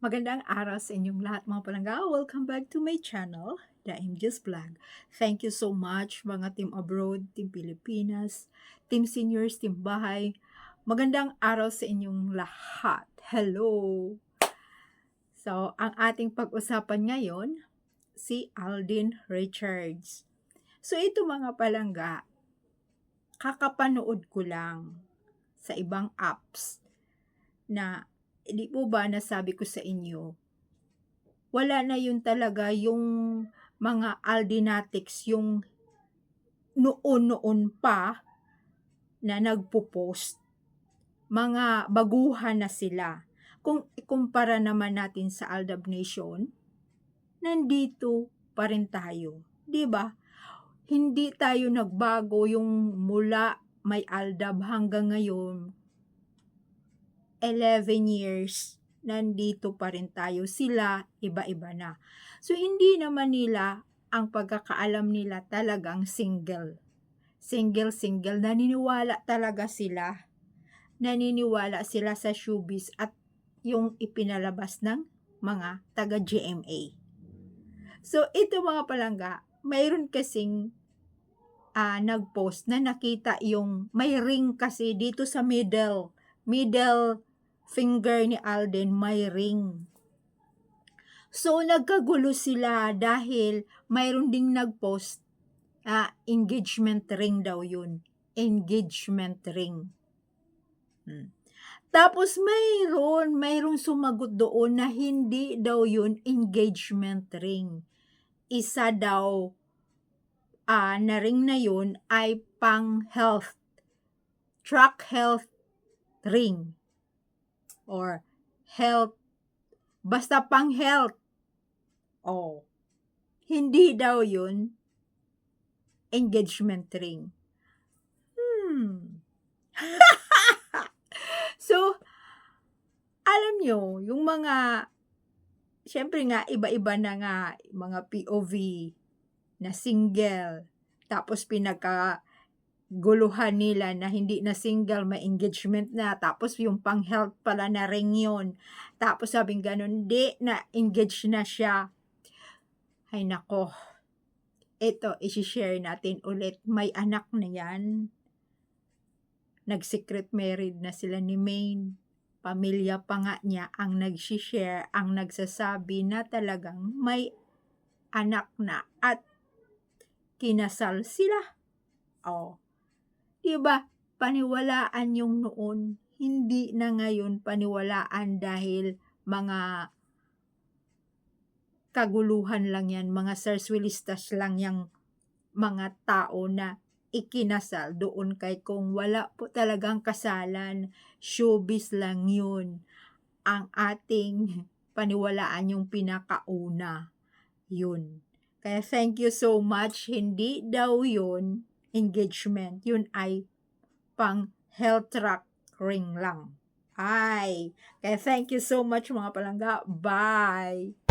Magandang araw sa inyong lahat mga palangga. Welcome back to my channel, The MJ's Vlog. Thank you so much mga team abroad, team Pilipinas, team seniors, team bahay. Magandang araw sa inyong lahat. Hello! So, ang ating pag-usapan ngayon, si Alden Richards. So, ito mga palangga, kakapanood ko lang sa ibang apps na di po ba nasabi ko sa inyo, wala na yun talaga yung mga Aldenatics, yung noon-noon pa na nagpo-post. Mga baguhan na sila. Kung ikumpara naman natin sa Aldab Nation, nandito pa rin tayo. 'Di ba? Hindi tayo nagbago yung mula may Aldab hanggang ngayon. 11 years, nandito pa rin tayo. Sila, iba-iba na. So, hindi naman nila, ang pagkakaalam nila talagang single. Single. Naniniwala talaga sila. Naniniwala sila sa showbiz at yung ipinalabas ng mga taga-GMA. So, ito mga palangga, mayroon kasing nag-post na nakita yung may ring kasi dito sa middle finger ni Alden, may ring. So, nagkagulo sila dahil mayroon ding nag-post, engagement ring daw yun. Engagement ring. Tapos mayroong sumagot doon na hindi daw yun engagement ring. Isa daw na ring na yun ay pang health, track health ring. Or health, basta pang health. Oh, hindi daw yun engagement ring. So, alam nyo, yung mga, syempre nga, iba-iba na nga, mga POV na single, tapos pinagkaguluhan nila na hindi na single, may engagement na, tapos yung pang health pala na ring yun. Tapos sabing ganun, di na engage na siya. Ay nako, ito, isi-share natin ulit. May anak na yan. Nag-secret married na sila ni Maine. Pamilya pa nga niya ang nag-share, ang nagsasabi na talagang may anak na at kinasal sila. Oh, diba? Paniwalaan yung noon. Hindi na ngayon paniwalaan dahil mga kaguluhan lang yan, mga sarswilistas lang yung mga tao na ikinasal doon kay kung wala po talagang kasalan, showbiz lang yun. Ang ating paniwalaan yung pinakauna. Yun. Kaya thank you so much. Hindi daw yun engagement. Yun ay pang health track ring lang. Ay. Kaya thank you so much mga palangga. Bye!